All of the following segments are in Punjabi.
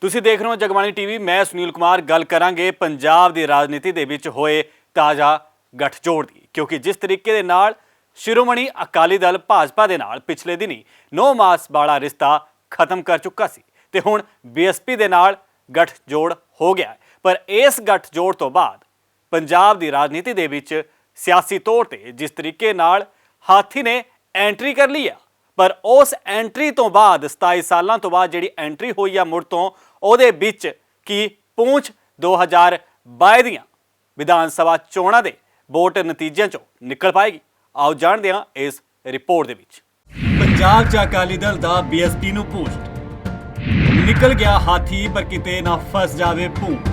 ਤੁਸੀਂ ਦੇਖ ਰਹੇ ਹੋ ਜਗਬਾਣੀ ਟੀਵੀ। मैं सुनील कुमार गल करांगे पंजाब की राजनीति दे विच होए ताज़ा गठजोड़ की, क्योंकि जिस तरीके दे नाल शिरोमणी अकाली दल भाजपा दे नाल पिछले दिनी 9 मास वाला रिश्ता खत्म कर चुका सी ते हुण बीएसपी दे नाल गठजोड़ हो गया है। पर इस गठजोड़ तो बाद पंजाब की राजनीति दे विच सियासी तौर पर जिस तरीके नाल हाथी ने एंट्री कर ली है, पर उस एंट्री तो बाद 27 सालों तो बाद जिहड़ी एंट्री हुई है मुड़ तो ਉਹਦੇ ਵਿੱਚ ਕੀ ਪੂੰਛ 2022 ਦੀਆਂ ਵਿਧਾਨ ਸਭਾ ਚੋਣਾਂ ਦੇ ਵੋਟ ਨਤੀਜਿਆਂ ਚੋਂ ਨਿਕਲ ਪਾਏਗੀ। ਆਓ ਜਾਣਦੇ ਹਾਂ ਇਸ ਰਿਪੋਰਟ ਦੇ ਵਿੱਚ। ਪੰਜਾਬ 'ਚ ਅਕਾਲੀ ਦਲ ਦਾ ਬੀਐਸਪੀ ਨੂੰ ਪੂੰਛ ਨਿਕਲ ਗਿਆ ਹਾਥੀ, ਪਰ ਕਿਤੇ ਨਾ ਫਸ ਜਾਵੇ ਪੂੰਛ।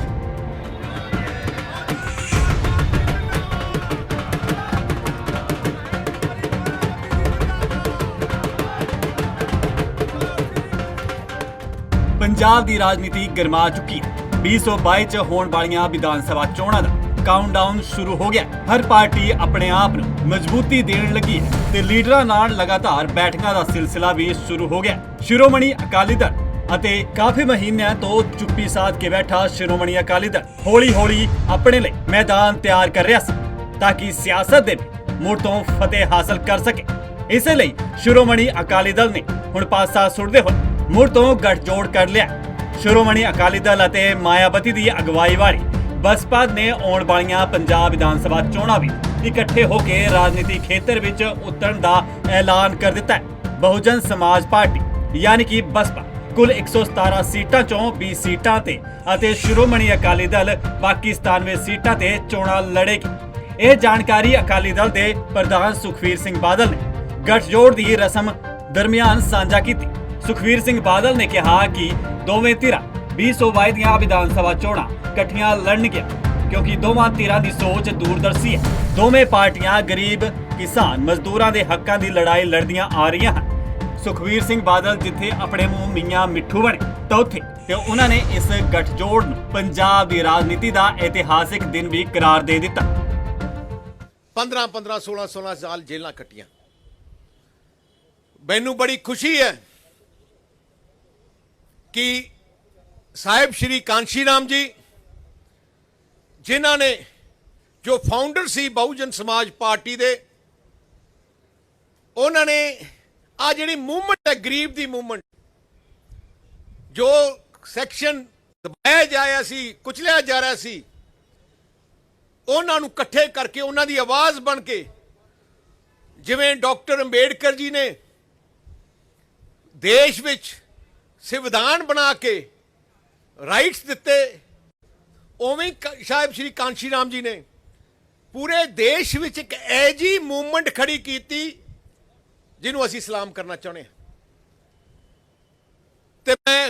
पंजाब की राजनीति गरमा चुकी है। 2022 च होने वालियां विधान सभा चोणां दा काउंटडाउन शुरू हो गया। हर पार्टी अपने आप नूं मजबूती देण लगी है ते लीडरां नाल लगातार बैठकां दा सिलसिला भी शुरू हो गया। शिरोमणी अकाली दल ਅਤੇ ਕਾਫੀ ਮਹੀਨਿਆਂ ਤੋਂ ਚੁੱਪੀ ਸਾਧ ਕੇ ਬੈਠਾ ਸ਼੍ਰੋਮਣੀ ਅਕਾਲੀ ਦਲ ਹੌਲੀ ਹੌਲੀ ਆਪਣੇ ਲਈ ਮੈਦਾਨ ਤਿਆਰ ਕਰ ਰਿਹਾ ਸੀ ਤਾਂ ਕਿ ਸਿਆਸਤ ਦੇ ਮੁੜ ਤੋਂ ਫਤਿਹ ਹਾਸਲ ਕਰ ਸਕੇ। ਇਸੇ ਲਈ ਸ਼੍ਰੋਮਣੀ ਅਕਾਲੀ ਦਲ ਨੇ ਹੁਣ ਪਾਸਾ ਸੁੱਟਦੇ ਹੋਏ ਮੁੜ ਤੋਂ ਗੱਠਜੋੜ ਕਰ ਲਿਆ। ਸ਼੍ਰੋਮਣੀ ਅਕਾਲੀ ਦਲ ਅਤੇ ਮਾਇਆਵਤੀ ਦੀ ਅਗਵਾਈ ਵਾਲੀ ਬਸਪਾ ਨੇ ਆਉਣ ਵਾਲੀਆਂ ਪੰਜਾਬ ਵਿਧਾਨ ਸਭਾ ਚੋਣਾਂ ਵਿੱਚ ਇਕੱਠੇ ਹੋ ਕੇ ਰਾਜਨੀਤੀ ਖੇਤਰ ਵਿੱਚ ਉਤਰਨ ਦਾ ਐਲਾਨ ਕਰ ਦਿੱਤਾ ਹੈ। ਬਹੁਜਨ ਸਮਾਜ ਪਾਰਟੀ ਯਾਨੀ ਕਿ ਬਸਪਾ ਕੁੱਲ 117 ਸੀਟਾਂ ਚੋਂ 20 ਸੀਟਾਂ ਤੇ ਅਤੇ ਸ਼੍ਰੋਮਣੀ ਅਕਾਲੀ ਦਲ ਬਾਕੀ 97 ਸੀਟਾਂ ਤੇ ਚੋਣਾਂ ਲੜੇਗੀ। ਇਹ ਜਾਣਕਾਰੀ ਅਕਾਲੀ ਦਲ ਦੇ ਪ੍ਰਧਾਨ ਸੁਖਬੀਰ ਸਿੰਘ ਬਾਦਲ ਨੇ ਗੱਠਜੋੜ ਦੀ ਰਸਮ ਦਰਮਿਆਨ ਸਾਂਝਾ ਕੀਤੀ। ਸੁਖਬੀਰ ਸਿੰਘ ਬਾਦਲ ਨੇ ਕਿਹਾ ਕਿ ਦੋਵੇਂ ਧਿਰਾਂ 2022 ਦੀਆਂ ਵਿਧਾਨ ਸਭਾ ਚੋਣਾਂ ਇਕੱਠੀਆਂ ਲੜਨਗੀਆਂ, ਕਿਉਂਕਿ ਦੋਵਾਂ ਧਿਰਾਂ ਦੀ ਸੋਚ ਦੂਰਦਰਸ਼ੀ ਹੈ। ਦੋਵੇਂ ਪਾਰਟੀਆਂ ਗਰੀਬ ਕਿਸਾਨ ਮਜ਼ਦੂਰਾਂ ਦੇ ਹੱਕਾਂ ਦੀ ਲੜਾਈ ਲੜਦੀਆਂ ਆ ਰਹੀਆਂ ਹਨ। ਸੁਖਬੀਰ ਸਿੰਘ ਬਾਦਲ ਜਿੱਥੇ ਆਪਣੇ ਮੂੰਹ ਮੀਆਂ ਮਿੱਠੂ ਬਣੇ ਤਾਂ ਉੱਥੇ ਤੇ ਉਹਨਾਂ ਨੇ ਇਸ ਗੱਠਜੋੜ ਨੂੰ ਪੰਜਾਬ ਦੀ ਰਾਜਨੀਤੀ ਦਾ ਇਤਿਹਾਸਿਕ ਦਿਨ ਵੀ ਕਰਾਰ ਦੇ ਦਿੱਤਾ। 15 16 ਸਾਲ ਜੇਲਾਂ ਕੱਟੀਆਂ। ਮੈਨੂੰ ਬੜੀ ਖੁਸ਼ੀ ਹੈ कि साहिब श्री कांशी राम जी जिन्होंने जो फाउंडर सी बहुजन समाज पार्टी दे उन्होंने आ जिहड़ी मूवमेंट है गरीब दी मूवमेंट जो सैक्शन दबाया जा रहा सी कुचलिया जा रहा सी उन्होंने इकट्ठे करके उन्हों की आवाज़ बन के जिवें डॉक्टर अंबेडकर जी ने देश विच संविधान बना के राइट्स दिते, उवें साहिब श्री कांशी राम जी ने पूरे देश विच एक ऐजी मूवमेंट खड़ी की जिन्हों असी सलाम करना चाहते हैं। ते मैं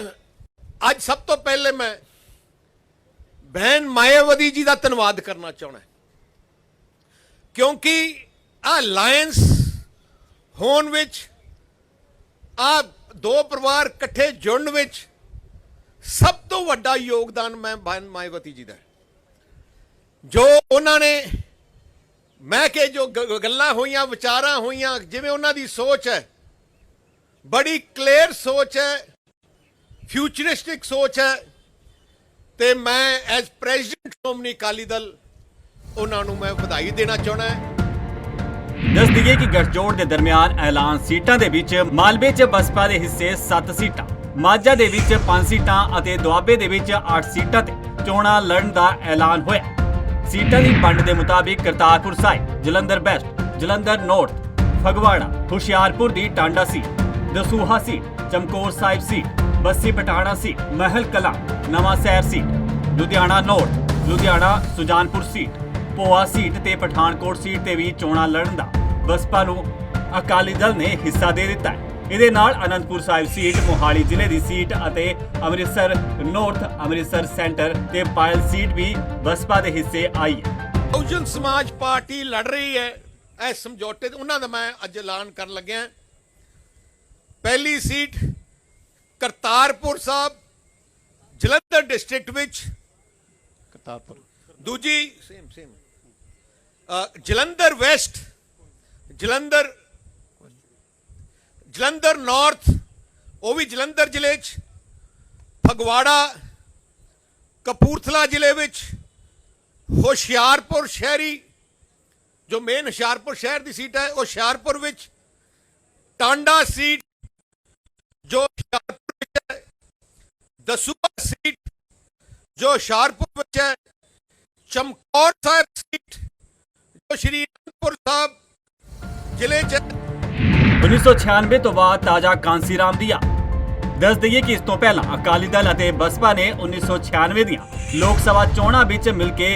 अज सब तो पहले मैं बहन मायावती जी का धन्यवाद करना चाहना, क्योंकि आ लायंस होने विच आ दो परिवार इकट्ठे जुड़न विच सब तो वड्डा योगदान मैं बहन मायावती जी का जो उन्होंने मैं के जो गल्लां होइयां विचारां होइयां जिवें उन्हां दी सोच है बड़ी क्लियर सोच है, फ्यूचरिस्टिक सोच है। ते मैं एज प्रेजिडेंट श्रोमणी अकाली दल उन्हां नूं मैं ਵਧਾਈ देना चाहना है। दस दईए कि गठजोड़ के दरमियान ऐलान सीटां दे विच मालवे च बसपा के हिस्से 7 सीटां, माझा दे विच 5 सीटां अते दुआबे दे विच 8 सीटां ते चोणां लड़न दा ऐलान होया। सीटां दी वंड दे मुताबिक करतारपुर साहिब, जलंधर वेस्ट, जलंधर नॉर्थ, फगवाड़ा, हुशियारपुर दी Tanda seat, Dasuya seat, Chamkaur Sahib seat, Bassi Pathana seat, Mahal Kalan, Nawan Shahr seat, Ludhiana north, Ludhiana Sujanpur seat, पोआ सीट ते पठानकोट सीट ते भी चोणां लड़न दा बसपा नूं अकाली दल ने हिस्सा दे दिता है। ਇਹਦੇ ਨਾਲ ਅਨੰਦਪੁਰ ਸਾਹਿਬ ਸੀਟ, ਮੋਹਾਲੀ ਜ਼ਿਲ੍ਹੇ ਦੀ ਸੀਟ ਅਤੇ ਅੰਮ੍ਰਿਤਸਰ ਨੌਰਥ, ਅੰਮ੍ਰਿਤਸਰ ਸੈਂਟਰ ਤੇ ਪਾਇਲ ਸੀਟ ਵੀ ਬਸਪਾ ਦੇ ਹਿੱਸੇ ਆਈ ਹੈ। ਬਹੁਜਨ ਸਮਾਜ ਪਾਰਟੀ ਲੜ ਰਹੀ ਹੈ ਇਸ ਸਮਝੌਤੇ ਉਹਨਾਂ ਦਾ ਮੈਂ ਅੱਜ ਐਲਾਨ ਕਰਨ ਲੱਗਿਆ। ਪਹਿਲੀ ਸੀਟ ਕਰਤਾਰਪੁਰ ਸਾਹਿਬ ਜਲੰਧਰ ਡਿਸਟ੍ਰਿਕਟ ਵਿੱਚ ਕਰਤਾਰਪੁਰ, ਦੂਜੀ same Jalandhar West, Jalandhar north ਉਹ ਵੀ ਜਲੰਧਰ ਜ਼ਿਲ੍ਹੇ 'ਚ, ਫਗਵਾੜਾ ਕਪੂਰਥਲਾ ਜ਼ਿਲ੍ਹੇ ਵਿੱਚ ਹੁਸ਼ਿਆਰਪੁਰ ਸ਼ਹਿਰੀ ਜੋ ਮੇਨ ਹੁਸ਼ਿਆਰਪੁਰ ਸ਼ਹਿਰ ਦੀ ਸੀਟ ਹੈ, ਉਹ ਹੁਸ਼ਿਆਰਪੁਰ ਵਿੱਚ ਟਾਂਡਾ ਸੀਟ ਜੋ ਹੁਸ਼ਿਆਰਪੁਰ ਵਿੱਚ ਹੈ, ਦਸੂਹਾ ਸੀਟ ਜੋ ਹੁਸ਼ਿਆਰਪੁਰ ਵਿੱਚ ਹੈ, ਚਮਕੌਰ ਸਾਹਿਬ ਸੀਟ ਜੋ ਸ਼੍ਰੀ ਅਨੰਦਪੁਰ ਸਾਹਿਬ ਜ਼ਿਲ੍ਹੇ 'ਚ 1996 ਤੋਂ ਬਾਅਦ ਤਾਜ਼ਾ ਕਾਂਸੀ ਰਾਮ ਦੀ ਆ। ਦੱਸ ਦਈਏ ਕਿ ਇਸ ਤੋਂ ਪਹਿਲਾਂ ਅਕਾਲੀ ਦਲ ਅਤੇ ਬਸਪਾ ਨੇ 1996 ਦੀਆਂ ਲੋਕ ਸਭਾ ਚੋਣਾਂ ਵਿੱਚ ਮਿਲ ਕੇ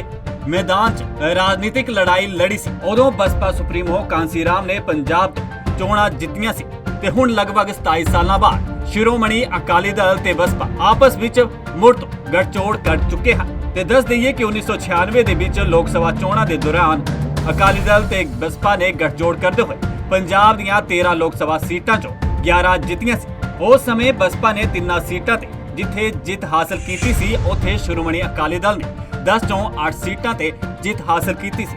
ਮੈਦਾਨ 'ਚ ਰਾਜਨੀਤਿਕ ਲੜਾਈ ਲੜੀ ਸੀ। ਉਦੋਂ ਬਸਪਾ ਸੁਪਰੀਮੋ ਕਾਂਸੀ ਰਾਮ ਨੇ ਪੰਜਾਬ ਤੋਂ ਚੋਣਾਂ ਜਿੱਤੀਆਂ ਸੀ ਤੇ ਹੁਣ ਲਗਭਗ 27 ਸਾਲਾਂ ਬਾਅਦ ਸ਼੍ਰੋਮਣੀ ਅਕਾਲੀ ਦਲ ਤੇ ਬਸਪਾ ਆਪਸ ਵਿੱਚ ਮੁੜ ਤੋਂ ਗੱਠਜੋੜ ਕਰ ਚੁੱਕੇ ਹਨ। ਤੇ ਦੱਸ ਦਈਏ ਕਿ 1996 ਦੇ ਵਿੱਚ ਲੋਕ ਸਭਾ ਚੋਣਾਂ ਦੇ ਦੌਰਾਨ ਅਕਾਲੀ ਦਲ ਤੇ ਬਸਪਾ ਨੇ ਗੱਠਜੋੜ ਕਰਦੇ ਹੋਏ ਪੰਜਾਬ ਦੀਆਂ 13 ਲੋਕ ਸਭਾ ਸੀਟਾਂ 'ਚੋਂ 11 ਜਿੱਤੀਆਂ ਸੀ। ਉਸ ਸਮੇਂ ਬਸਪਾ ਨੇ 3 ਸੀਟਾਂ ਤੇ ਜਿੱਥੇ ਜਿੱਤ ਹਾਸਲ ਕੀਤੀ ਸੀ, ਉੱਥੇ ਸ਼੍ਰੋਮਣੀ ਅਕਾਲੀ ਦਲ ਨੇ 10 ਚੋਂ 8 ਸੀਟਾਂ ਤੇ ਜਿੱਤ ਹਾਸਲ ਕੀਤੀ ਸੀ।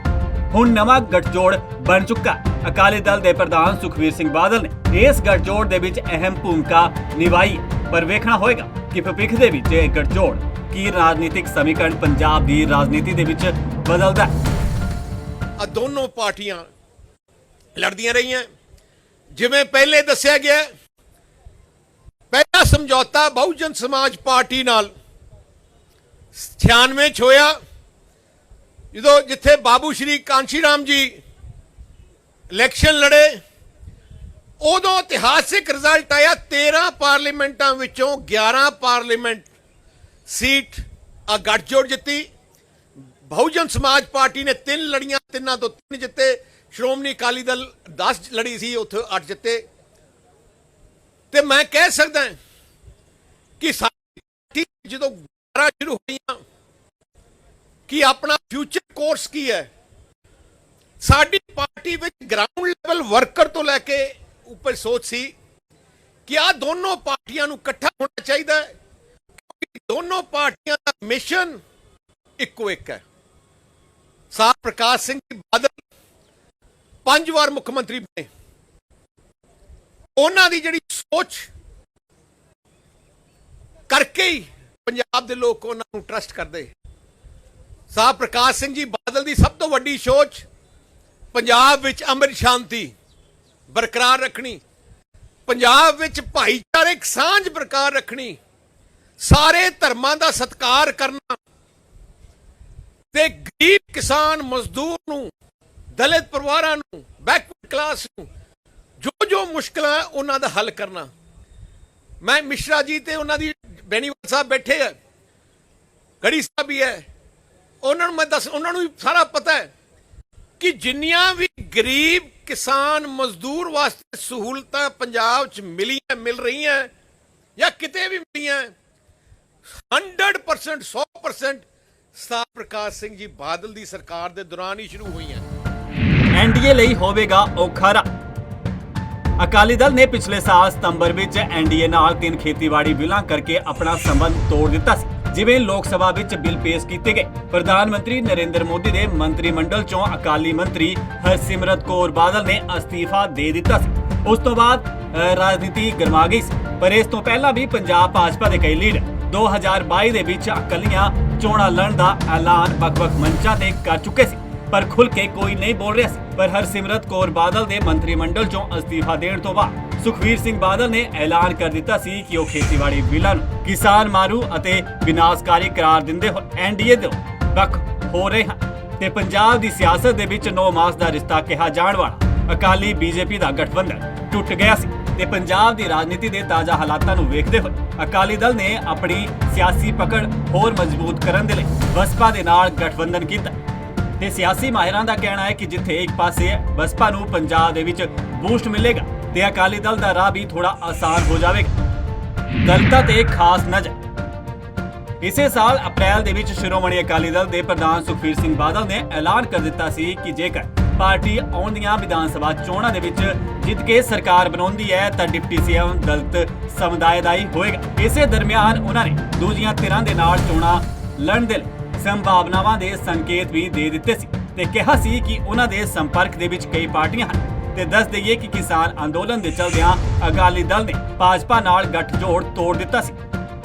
ਹੁਣ ਨਵਾਂ ਗੱਠਜੋੜ ਬਣ ਚੁੱਕਾ। ਅਕਾਲੀ ਦਲ ਦੇ ਪ੍ਰਧਾਨ ਸੁਖਬੀਰ ਸਿੰਘ ਬਾਦਲ ਨੇ ਇਸ ਗੱਠਜੋੜ ਦੇ ਵਿੱਚ ਅਹਿਮ ਭੂਮਿਕਾ ਨਿਭਾਈ, ਪਰ ਵੇਖਣਾ ਹੋਏਗਾ ਕਿ ਭਵਿੱਖ ਦੇ ਵਿੱਚ ਇਹ ਗੱਠਜੋੜ ਕੀ ਰਾਜਨੀਤਿਕ ਸਮੀਕਰਨ ਪੰਜਾਬ ਦੀ ਰਾਜਨੀਤੀ ਦੇ ਵਿੱਚ ਬਦਲਦਾ ਹੈ। ਆ ਦੋਨੋਂ ਪਾਰਟੀਆਂ ਲੜਦੀਆਂ ਰਹੀਆਂ। ਜਿਵੇਂ ਪਹਿਲੇ ਦੱਸਿਆ ਗਿਆ, ਪਹਿਲਾ ਸਮਝੌਤਾ ਬਹੁਜਨ ਸਮਾਜ ਪਾਰਟੀ ਨਾਲ 96 ਚ ਹੋਇਆ, ਜਦੋਂ ਜਿੱਥੇ ਬਾਬੂ ਸ਼੍ਰੀ ਕਾਂਸ਼ੀ ਰਾਮ ਜੀ ਇਲੈਕਸ਼ਨ ਲੜੇ। ਉਦੋਂ ਇਤਿਹਾਸਿਕ ਰਿਜ਼ਲਟ ਆਇਆ, 13 ਪਾਰਲੀਮੈਂਟਾਂ ਵਿੱਚੋਂ 11 ਪਾਰਲੀਮੈਂਟ ਸੀਟ ਆ ਗੱਠਜੋੜ ਜਿੱਤੀ। ਬਹੁਜਨ ਸਮਾਜ ਪਾਰਟੀ ਨੇ 3 ਲੜੀਆਂ, 3 ਤੋਂ 3 ਜਿੱਤੇ। ਸ਼੍ਰੋਮਣੀ ਅਕਾਲੀ ਦਲ 10 ਲੜੀ ਸੀ, ਉੱਥੇ 8 ਜਿੱਤੇ। ਤੇ ਮੈਂ ਕਹਿ ਸਕਦਾ ਕਿ ਸਾਡੀ ਪਾਰਟੀ ਜਦੋਂ ਗਾਰਾਂ ਸ਼ੁਰੂ ਹੋਈਆਂ ਕਿ ਆਪਣਾ ਫਿਊਚਰ ਕੋਰਸ ਕੀ ਹੈ, ਸਾਡੀ ਪਾਰਟੀ ਵਿੱਚ ਗਰਾਊਂਡ ਲੈਵਲ ਵਰਕਰ ਤੋਂ ਲੈ ਕੇ ਉੱਪਰ ਸੋਚ ਸੀ ਕਿ ਆ ਦੋਨੋਂ ਪਾਰਟੀਆਂ ਨੂੰ ਇਕੱਠਾ ਹੋਣਾ ਚਾਹੀਦਾ ਹੈ, ਕਿਉਂਕਿ ਦੋਨੋਂ ਪਾਰਟੀਆਂ ਦਾ ਮਿਸ਼ਨ ਇੱਕੋ ਇੱਕ ਹੈ। ਸਾਹ ਪ੍ਰਕਾਸ਼ ਸਿੰਘ ਜੀ ਬਾਦਲ 5 ਵਾਰ ਮੁੱਖ ਮੰਤਰੀ ਬਣੇ, ਉਹਨਾਂ ਦੀ ਜਿਹੜੀ ਸੋਚ ਕਰਕੇ ਹੀ ਪੰਜਾਬ ਦੇ ਲੋਕ ਉਹਨਾਂ ਨੂੰ ਟਰਸਟ ਕਰਦੇ। ਸਾਹ ਪ੍ਰਕਾਸ਼ ਸਿੰਘ ਜੀ ਬਾਦਲ ਦੀ ਸਭ ਤੋਂ ਵੱਡੀ ਸੋਚ ਪੰਜਾਬ ਵਿੱਚ ਅਮਨ ਸ਼ਾਂਤੀ ਬਰਕਰਾਰ ਰੱਖਣੀ, ਪੰਜਾਬ ਵਿੱਚ ਭਾਈਚਾਰਕ ਸਾਂਝ ਬਰਕਰਾਰ ਰੱਖਣੀ, ਸਾਰੇ ਧਰਮਾਂ ਦਾ ਸਤਿਕਾਰ ਕਰਨਾ ਤੇ ਗਰੀਬ ਕਿਸਾਨ ਮਜ਼ਦੂਰ ਨੂੰ, ਦਲਿਤ ਪਰਿਵਾਰਾਂ ਨੂੰ, ਬੈਕਵਰਡ ਕਲਾਸ ਨੂੰ ਜੋ ਮੁਸ਼ਕਲਾਂ ਉਹਨਾਂ ਦਾ ਹੱਲ ਕਰਨਾ। ਮੈਂ ਮਿਸ਼ਰਾ ਜੀ ਤੇ ਉਹਨਾਂ ਦੀ ਬੈਨੀਵਾਲ ਸਾਹਿਬ ਬੈਠੇ ਆ, ਗੜੀ ਸਾਹਿਬ ਵੀ ਹੈ, ਉਹਨਾਂ ਨੂੰ ਮੈਂ ਉਹਨਾਂ ਨੂੰ ਵੀ ਸਾਰਾ ਪਤਾ ਹੈ ਕਿ ਜਿੰਨੀਆਂ ਵੀ ਗਰੀਬ ਕਿਸਾਨ ਮਜ਼ਦੂਰ ਵਾਸਤੇ ਸਹੂਲਤਾਂ ਪੰਜਾਬ 'ਚ ਮਿਲ ਰਹੀਆਂ ਜਾਂ ਕਿਤੇ ਵੀ ਮਿਲੀਆਂ, 100% 100% ਸਾਹ ਪ੍ਰਕਾਸ਼ ਸਿੰਘ ਜੀ ਬਾਦਲ ਦੀ ਸਰਕਾਰ ਦੇ ਦੌਰਾਨ ਹੀ ਸ਼ੁਰੂ ਹੋਈਆਂ। ਐਨਡੀਏ ਲਈ ਹੋਵੇਗਾ ਔਖਾ ਰਾਹ। ਅਕਾਲੀ ਦਲ ਨੇ ਪਿਛਲੇ ਸਾਲ ਸਤੰਬਰ ਵਿੱਚ ਐਨਡੀਏ ਨਾਲ 3 ਖੇਤੀਬਾੜੀ ਬਿੱਲਾਂ ਕਰਕੇ ਆਪਣਾ ਸੰਬੰਧ ਤੋੜ ਦਿੱਤਾ ਸੀ। ਜਿਵੇਂ ਲੋਕ ਸਭਾ ਵਿੱਚ ਬਿੱਲ ਪੇਸ਼ ਕੀਤੇ ਗਏ, ਪ੍ਰਧਾਨ ਮੰਤਰੀ ਨਰਿੰਦਰ ਮੋਦੀ ਦੇ ਮੰਤਰੀ ਮੰਡਲ ਚੋਂ ਅਕਾਲੀ ਮੰਤਰੀ ਹਰਸਿਮਰਤ ਕੌਰ ਬਾਦਲ ਨੇ ਅਸਤੀਫਾ ਦੇ ਦਿੱਤਾ ਸੀ। ਉਸ ਤੋਂ ਬਾਅਦ ਰਾਜਨੀਤੀ ਗਰਮਾ ਗਈ ਸੀ, ਪਰ ਇਸ ਤੋਂ ਪਹਿਲਾਂ ਵੀ ਪੰਜਾਬ ਭਾਜਪਾ ਦੇ ਕਈ ਲੀਡਰ 2022 ਦੇ ਵਿੱਚ ਇਕੱਲੀਆਂ ਚੋਣਾਂ ਲੜਨ ਦਾ ਐਲਾਨ ਵੱਖ-ਵੱਖ ਮੰਚਾਂ ਤੇ ਕਰ ਚੁੱਕੇ ਸੀ, ਪਰ ਖੁੱਲ ਕੇ ਕੋਈ ਨਹੀਂ ਬੋਲ ਰਿਹਾ ਸੀ। ਪਰ ਹਰਸਿਮਰਤ ਕੌਰ ਬਾਦਲ ਦੇ ਮੰਤਰੀ ਮੰਡਲ ਚੋਂ ਅਸਤੀਫਾ ਦੇਣ ਤੋਂ ਬਾਅਦ ਸੁਖਬੀਰ ਸਿੰਘ ਬਾਦਲ ਨੇ ਐਲਾਨ ਕਰ ਦਿੱਤਾ ਸੀ ਕਿ ਉਹ ਖੇਤੀਬਾੜੀ ਬਿੱਲਾਂ ਨੂੰ ਕਿਸਾਨ ਮਾਰੂ ਅਤੇ ਵਿਨਾਸ਼ਕਾਰੀ ਕਰਾਰ ਦਿੰਦੇ ਹੋਏ ਐਨਡੀਏ ਤੋਂ ਵੱਖ ਹੋ ਰਹੇ ਹਨ। ਤੇ ਪੰਜਾਬ ਦੀ ਸਿਆਸਤ ਦੇ ਵਿੱਚ 9 ਮਾਸ ਦਾ ਰਿਸ਼ਤਾ ਕਿਹਾ ਜਾਣ ਵਾਲਾ ਅਕਾਲੀ ਬੀਜੇਪੀ ਦਾ ਗਠਬੰਧਨ ਟੁੱਟ ਗਿਆ ਸੀ। ਤੇ ਪੰਜਾਬ ਦੀ ਰਾਜਨੀਤੀ ਦੇ ਤਾਜ਼ਾ ਹਾਲਾਤਾਂ ਨੂੰ ਵੇਖਦੇ ਹੋਏ ਅਕਾਲੀ ਦਲ ਨੇ ਆਪਣੀ ਸਿਆਸੀ ਪਕੜ ਹੋਰ ਮਜ਼ਬੂਤ ਕਰਨ ਦੇ ਲਈ ਬਸਪਾ ਦੇ ਨਾਲ ਗਠਬੰਧਨ ਕੀਤਾ। ਤੇ ਸਿਆਸੀ ਮਾਹਿਰਾਂ ਦਾ ਕਹਿਣਾ ਹੈ ਕਿ ਜਿੱਥੇ ਇੱਕ ਪਾਸੇ ਬਸਪਾ ਨੂੰ ਪੰਜਾਬ ਦੇ ਵਿੱਚ ਬੂਸਟ ਮਿਲੇਗਾ ਤੇ ਅਕਾਲੀ ਦਲ ਦਾ ਰਾਹ ਵੀ ਥੋੜਾ ਆਸਾਨ ਹੋ ਜਾਵੇਗਾ। ਦਲਿਤਾਂ ਤੇ ਖਾਸ ਨਜ਼ਰ। ਇਸੇ ਸਾਲ ਅਪ੍ਰੈਲ ਦੇ ਵਿੱਚ ਸ਼੍ਰੋਮਣੀ ਅਕਾਲੀ ਦਲ ਦੇ ਪ੍ਰਧਾਨ ਸੁਖਬੀਰ ਸਿੰਘ ਬਾਦਲ ਨੇ ਐਲਾਨ ਕਰ ਦਿੱਤਾ ਸੀ ਕਿ ਜੇਕਰ ਪਾਰਟੀ ਆਉਂਦੀਆਂ ਵਿਧਾਨ ਸਭਾ ਚੋਣਾਂ ਦੇ ਵਿੱਚ ਜਿੱਤ ਕੇ ਸਰਕਾਰ ਬਣਾਉਂਦੀ ਹੈ ਤਾਂ ਡਿਪਟੀ ਸੀਐਮ ਦਲਿਤ ਸਮੁਦਾਇ ਦਾ ਹੀ ਹੋਏਗਾ। ਇਸੇ ਦਰਮਿਆਨ ਉਹਨਾਂ ਨੇ ਦੂਜੀਆਂ ਧਿਰਾਂ ਦੇ ਨਾਲ ਚੋਣਾਂ ਲੜਨ ਦੇ ਲਈ ਸੰਭਾਵਨਾਵਾਂ ਦੇ ਸੰਕੇਤ ਵੀ ਦੇ ਦਿੱਤੇ ਸੀ ਤੇ ਕਿਹਾ ਸੀ ਕਿ ਉਹਨਾਂ ਦੇ ਸੰਪਰਕ ਦੇ ਵਿੱਚ ਕਈ ਪਾਰਟੀਆਂ ਹਨ। ਤੇ ਦੱਸ ਦਈਏ ਕਿ ਕਿਸਾਨ ਅੰਦੋਲਨ ਦੇ ਚਲਦਿਆਂ ਅਕਾਲੀ ਦਲ ਨੇ ਭਾਜਪਾ ਨਾਲ ਗੱਠਜੋੜ ਤੋੜ ਦਿੱਤਾ ਸੀ।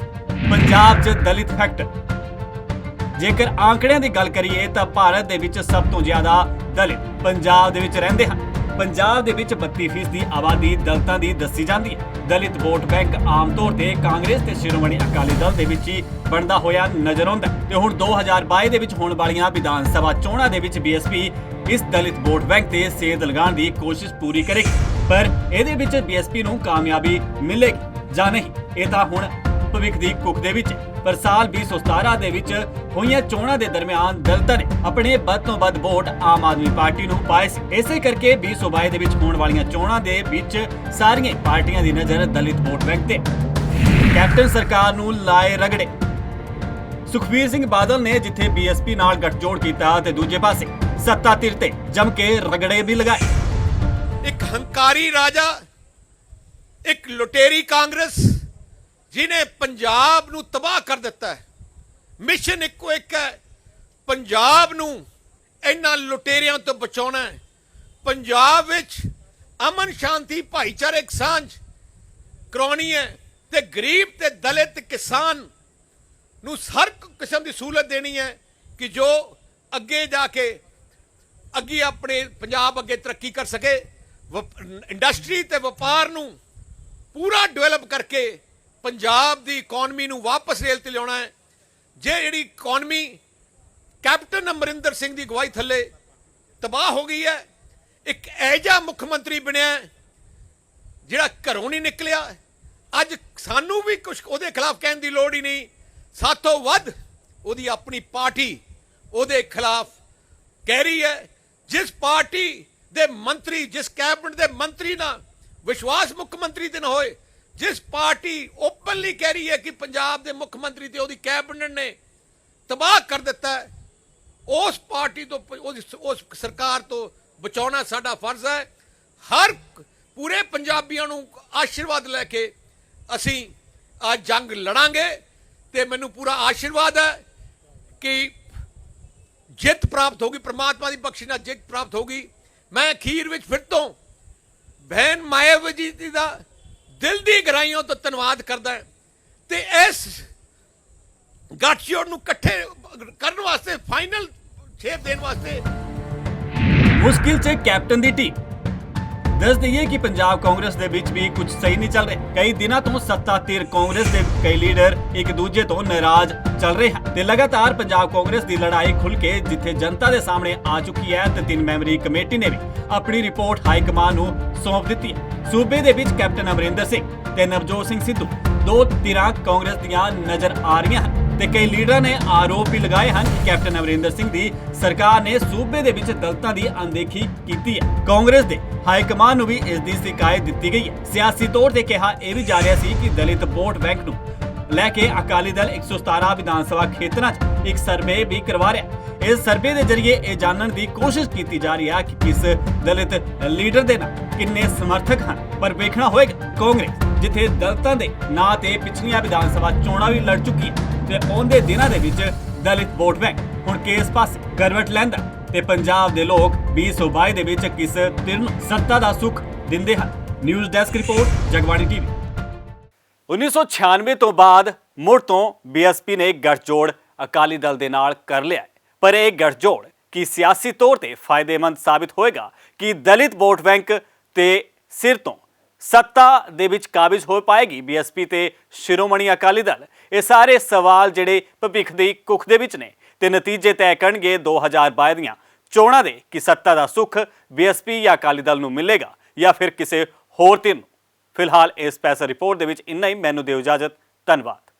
ਪੰਜਾਬ 'ਚ ਦਲਿਤ ਫੈਕਟਰ। ਜੇਕਰ ਆંકੜਿਆਂ ਦੀ ਗੱਲ ਕਰੀਏ ਤਾਂ ਭਾਰਤ ਦੇ ਵਿੱਚ ਸਭ ਤੋਂ ਜ਼ਿਆਦਾ ਦਲਿਤ ਪੰਜਾਬ ਦੇ ਵਿੱਚ ਰਹਿੰਦੇ ਹਨ। ਪੰਜਾਬ ਦੇ ਵਿੱਚ 32% ਦੀ ਆਬਾਦੀ ਦਲਿਤਾਂ ਦੀ ਦੱਸੀ ਜਾਂਦੀ ਹੈ। ਦਲਿਤ ਵੋਟ ਬੈਂਕ ਆਮ ਤੌਰ ਤੇ ਕਾਂਗਰਸ ਤੇ ਸ਼੍ਰੋਮਣੀ ਅਕਾਲੀ ਦਲ ਦੇ ਵਿੱਚ ਹੀ ਬਣਦਾ ਹੋਇਆ ਨਜ਼ਰ ਆਉਂਦਾ ਹੈ ਤੇ ਹੁਣ 2022 ਦੇ ਵਿੱਚ ਹੋਣ ਵਾਲੀਆਂ ਵਿਧਾਨ ਸਭਾ ਚੋਣਾਂ ਦੇ ਵਿੱਚ ਬੀਐਸਪੀ ਇਸ ਦਲਿਤ ਵੋਟ ਬੈਂਕ ਤੇ ਸੇਧ ਲਗਾਉਣ ਦੀ ਕੋਸ਼ਿਸ਼ ਪੂਰੀ ਕਰੇਗੀ, ਪਰ ਇਹਦੇ ਵਿੱਚ ਬੀਐਸਪੀ ਨੂੰ ਕਾਮਯਾਬੀ ਮਿਲੇਗੀ ਜਾਂ ਨਹੀਂ ਇਹ ਤਾਂ ਹੁਣ ਭਵਿੱਖ ਦੀ ਕੁੱਖ ਦੇ ਵਿੱਚ ਹੈ। ਪਰ ਸਾਲ 2017 ਦੇ ਵਿੱਚ ਹੋਈਆਂ ਚੋਣਾਂ ਦੇ ਦਰਮਿਆਨ ਦਲਿਤਾਂ ਨੇ ਆਪਣੇ ਵੱਧ ਤੋਂ ਵੱਧ ਵੋਟ ਆਮ ਆਦਮੀ ਪਾਰਟੀ ਨੂੰ ਪਾਏ ਸੀ। ਇਸੇ ਕਰਕੇ 2022 ਦੇ ਵਿੱਚ ਹੋਣ ਵਾਲੀਆਂ ਚੋਣਾਂ ਦੇ ਵਿੱਚ ਸਾਰੀਆਂ ਪਾਰਟੀਆਂ ਦੀ ਨਜ਼ਰ ਦਲਿਤ ਵੋਟ ਬੈਂਕ ਤੇ। ਕੈਪਟਨ ਸਰਕਾਰ ਨੂੰ ਲਾਏ ਰਗੜੇ। ਸੁਖਬੀਰ ਸਿੰਘ ਬਾਦਲ ਨੇ ਜਿੱਥੇ ਬੀਐਸਪੀ ਨਾਲ ਗੱਠਜੋੜ ਕੀਤਾ ਤੇ ਦੂਜੇ ਪਾਸੇ ਸੱਤਾ ਧਿਰ ਤੇ ਜਮ ਕੇ ਰਗੜੇ ਵੀ ਲਗਾਏ। ਇੱਕ ਹੰਕਾਰੀ ਰਾਜਾ, ਇੱਕ ਲੁਟੇਰੀ ਕਾਂਗਰਸ ਜਿਨੇ ਪੰਜਾਬ ਨੂੰ ਤਬਾਹ ਕਰ ਦਿੱਤਾ ਹੈ। ਮਿਸ਼ਨ ਇੱਕੋ ਇੱਕ ਹੈ, ਪੰਜਾਬ ਨੂੰ ਇਹਨਾਂ ਲੁਟੇਰਿਆਂ ਤੋਂ ਬਚਾਉਣਾ ਹੈ। ਪੰਜਾਬ ਵਿੱਚ ਅਮਨ ਸ਼ਾਂਤੀ ਭਾਈਚਾਰਕ ਸਾਂਝ ਕਰਾਉਣੀ ਹੈ ਤੇ ਗਰੀਬ ਤੇ ਦਲਿਤ ਕਿਸਾਨ ਨੂੰ ਹਰ ਕਿਸਮ ਦੀ ਸਹੂਲਤ ਦੇਣੀ ਹੈ ਕਿ ਜੋ ਅੱਗੇ ਜਾ ਕੇ ਅੱਗੇ ਆਪਣੇ ਪੰਜਾਬ ਅੱਗੇ ਤਰੱਕੀ ਕਰ ਸਕੇ। ਇੰਡਸਟਰੀ ਤੇ ਵਪਾਰ ਨੂੰ ਪੂਰਾ ਡਿਵੈਲਪ ਕਰਕੇ ਪੰਜਾਬ ਦੀ ਇਕਨੋਮੀ ਨੂੰ ਵਾਪਸ ਰੇਲ ਤੇ ਲਿਆਉਣਾ ਹੈ। ਜਿਹੜੀ ਇਕਨੋਮੀ ਕੈਪਟਨ ਅਮਰਿੰਦਰ ਸਿੰਘ ਦੀ ਅਗਵਾਈ ਥੱਲੇ ਤਬਾਹ ਹੋ ਗਈ ਹੈ, ਇੱਕ ਐਜਾ ਮੁੱਖ ਮੰਤਰੀ ਬਣਿਆ ਜਿਹੜਾ ਘਰੋਂ ਨਹੀਂ ਨਿਕਲਿਆ। ਅੱਜ ਸਾਨੂੰ ਵੀ ਕੁਝ ਉਹਦੇ ਖਿਲਾਫ ਕਹਿਣ ਦੀ ਲੋੜ ਹੀ ਨਹੀਂ, ਸਾਥੋਂ ਵੱਧ ਉਹਦੀ ਆਪਣੀ ਪਾਰਟੀ ਉਹਦੇ ਖਿਲਾਫ ਕਹਿ ਰਹੀ ਹੈ। ਜਿਸ ਪਾਰਟੀ ਦੇ ਮੰਤਰੀ, ਜਿਸ ਕੈਬਨਿਟ ਦੇ ਮੰਤਰੀ ਨਾਲ ਵਿਸ਼ਵਾਸ ਮੁੱਖ ਮੰਤਰੀ ਦੇ ਨਾ ਹੋਏ, ਜਿਸ ਪਾਰਟੀ ਓਪਨਲੀ ਕਹਿ ਰਹੀ ਹੈ ਕਿ ਪੰਜਾਬ ਦੇ ਮੁੱਖ ਮੰਤਰੀ ਤੇ ਉਹਦੀ ਕੈਬਨਿਟ ਨੇ ਤਬਾਹ ਕਰ ਦਿੱਤਾ ਹੈ, ਉਸ ਪਾਰਟੀ ਤੋਂ ਉਸ ਸਰਕਾਰ ਤੋਂ ਬਚਾਉਣਾ ਸਾਡਾ ਫਰਜ਼ ਹੈ। ਹਰ ਪੂਰੇ ਪੰਜਾਬੀਆਂ ਨੂੰ ਆਸ਼ੀਰਵਾਦ ਲੈ ਕੇ ਅਸੀਂ ਅੱਜ ਜੰਗ ਲੜਾਂਗੇ ਤੇ ਮੈਨੂੰ ਪੂਰਾ ਆਸ਼ੀਰਵਾਦ ਹੈ ਕਿ ਜਿੱਤ ਪ੍ਰਾਪਤ ਹੋਗੀ, ਪ੍ਰਮਾਤਮਾ ਦੀ ਬਖਸ਼ਿਸ਼ ਨਾਲ ਜਿੱਤ ਪ੍ਰਾਪਤ ਹੋਗੀ। ਮੈਂ ਅਖੀਰ ਵਿੱਚ ਫਿਰ ਤੋਂ ਬਹਿਨ ਮਾਇਆਵਤੀ ਜੀ ਦਾ ਦਿਲ ਦੀ ਗਹਿਰਾਈਆਂ ਤੋਂ ਧੰਨਵਾਦ ਕਰਦਾ ਤੇ ਇਸ ਗੱਠਜੋੜ ਨੂੰ ਇਕੱਠੇ ਕਰਨ ਵਾਸਤੇ, ਫਾਈਨਲ ਸ਼ੇਪ ਦੇਣ ਵਾਸਤੇ ਮੁਸ਼ਕਿਲ 'ਚ ਕੈਪਟਨ ਦੀ ਟੀਮ। ਦੱਸ ਦਈਏ ਕਿ ਪੰਜਾਬ ਕਾਂਗਰਸ ਦੇ ਵਿੱਚ ਵੀ ਕੁਝ ਸਹੀ ਨਹੀਂ ਚੱਲ ਰਿਹਾ। ਕਈ ਦਿਨਾਂ ਤੋਂ ਸੱਤਾ ਧਿਰ ਕਾਂਗਰਸ ਦੇ ਕਈ ਲੀਡਰ ਇੱਕ ਦੂਜੇ ਤੋਂ ਨਾਰਾਜ਼ ਚੱਲ ਰਹੇ ਹਨ ਤੇ ਲਗਾਤਾਰ ਪੰਜਾਬ ਕਾਂਗਰਸ ਦੀ ਲੜਾਈ ਖੁੱਲ ਕੇ ਜਿੱਥੇ ਜਨਤਾ ਦੇ ਸਾਹਮਣੇ ਆ ਚੁੱਕੀ ਹੈ ਤੇ 3 ਮੈਂਬਰੀ ਕਮੇਟੀ ਨੇ ਵੀ ਆਪਣੀ ਰਿਪੋਰਟ ਹਾਈ ਕਮਾਨ ਨੂੰ ਸੌਂਪ ਦਿੱਤੀ ਹੈ। ਸੂਬੇ ਦੇ ਵਿੱਚ ਕੈਪਟਨ ਅਮਰਿੰਦਰ ਸਿੰਘ ਤੇ ਨਵਜੋਤ ਸਿੰਘ ਸਿੱਧੂ ਦੋ ਧਿਰਾਂ ਕਾਂਗਰਸ ਦੀਆਂ ਨਜ਼ਰ ਆ ਰਹੀਆਂ ਹਨ ਤੇ ਕਈ ਲੀਡਰਾਂ ਨੇ ਆਰੋਪ ਵੀ ਲਗਾਏ ਹਨ ਕਿ ਕੈਪਟਨ ਅਮਰਿੰਦਰ ਸਿੰਘ ਦੀ ਸਰਕਾਰ ਨੇ ਸੂਬੇ ਦੇ ਵਿੱਚ ਦਲਿਤਾਂ ਦੀ ਅਣਦੇਖੀ ਕੀਤੀ ਹੈ। ਕਾਂਗਰਸ ਦੇ ਹਾਈ ਕਮਾਨ ਨੂੰ ਵੀ ਇਸ ਦੀ ਸ਼ਿਕਾਇਤ ਦਿੱਤੀ ਗਈ ਹੈ। ਸਿਆਸੀ ਤੌਰ ਤੇ ਕਿਹਾ ਇਹ ਵੀ ਜਾ ਰਿਹਾ ਸੀ ਕਿ ਦਲਿਤ ਵੋਟ ਬੈਂਕ ਨੂੰ ਲੈ ਕੇ ਅਕਾਲੀ ਦਲ 117 ਵਿਧਾਨ ਸਭਾ ਖੇਤਰਾਂ 'ਚ ਇੱਕ ਸਰਵੇ ਵੀ ਕਰਵਾ ਰਿਹਾ। ਇਸ ਸਰਵੇ ਦੇ ਜ਼ਰੀਏ ਇਹ ਜਾਣਨ ਦੀ ਕੋਸ਼ਿਸ਼ ਕੀਤੀ ਜਾ ਰਹੀ ਹੈ ਕਿ ਕਿਸ ਦਲਿਤ ਲੀਡਰ ਦੇ ਨਾਲ ਕਿੰਨੇ ਸਮਰਥਕ ਹਨ। ਪਰ ਵੇਖਣਾ ਹੋਏਗਾ ਕਾਂਗਰਸ ਜਿੱਥੇ ਦਲਿਤਾਂ ਦੇ ਨਾਂ ਤੇ ਪਿਛਲੀਆਂ ਵਿਧਾਨ ਸਭਾ ਚੋਣਾਂ ਵੀ ਲੜ ਚੁੱਕੀ ਹੈ ਤੇ ਆਉਂਦੇ ਦਿਨਾਂ ਦੇ ਵਿੱਚ ਦਲਿਤ ਵੋਟ ਬੈਂਕ ਹੁਣ ਕਿਸ ਪਾਸੇ ਕਰਵਟ ਲੈਂਦਾ ਤੇ ਪੰਜਾਬ ਦੇ ਲੋਕ 2022 ਦੇ ਵਿੱਚ ਕਿਸ ਧਿਰ ਨੂੰ ਸੱਤਾ ਦਾ ਸੁੱਖ ਦਿੰਦੇ ਹਨ। News desk report, Jagbani TV. 1996 ਤੋਂ ਬਾਅਦ ਮੁੜ ਤੋਂ ਬੀਐਸਪੀ ਨੇ ਗੱਠਜੋੜ ਅਕਾਲੀ ਦਲ ਦੇ ਨਾਲ ਕਰ ਲਿਆ, ਪਰ ਇਹ ਗੱਠਜੋੜ ਕੀ ਸਿਆਸੀ ਤੌਰ ਤੇ ਫਾਇਦੇਮੰਦ ਸਾਬਿਤ ਹੋਏਗਾ ਕਿ ਦਲਿਤ ਵੋਟ ਬੈਂਕ ਤੇ ਸਿਰ ਤੋਂ ਸੱਤਾ ਦੇ ਵਿੱਚ ਕਾਬਿਜ਼ ਹੋ ਪਾਏਗੀ ਬੀਐਸਪੀ ਤੇ ਸ਼੍ਰੋਮਣੀ ਅਕਾਲੀ ਦਲ? ਇਹ ਸਾਰੇ ਸਵਾਲ ਜਿਹੜੇ ਭਵਿੱਖ ਦੀ ਕੁੱਖ ਦੇ ਵਿੱਚ ਨੇ ਤੇ ਨਤੀਜੇ ਤੈਅ ਕਰਨਗੇ 2022 ਦੀਆਂ ਚੋਣਾਂ ਦੇ ਕਿ ਸੱਤਾ ਦਾ ਸੁੱਖ ਬੀਐਸਪੀ ਜਾਂ ਅਕਾਲੀ ਦਲ ਨੂੰ ਮਿਲੇਗਾ ਜਾਂ ਫਿਰ ਕਿਸੇ ਹੋਰ ਧਿਰ ਨੂੰ। ਫਿਲਹਾਲ ਇਸ ਸਪੈਸ਼ਲ ਰਿਪੋਰਟ ਦੇ ਵਿੱਚ ਇੰਨਾ ਹੀ। ਮੈਨੂੰ ਦਿਓ ਇਜਾਜ਼ਤ। ਧੰਨਵਾਦ।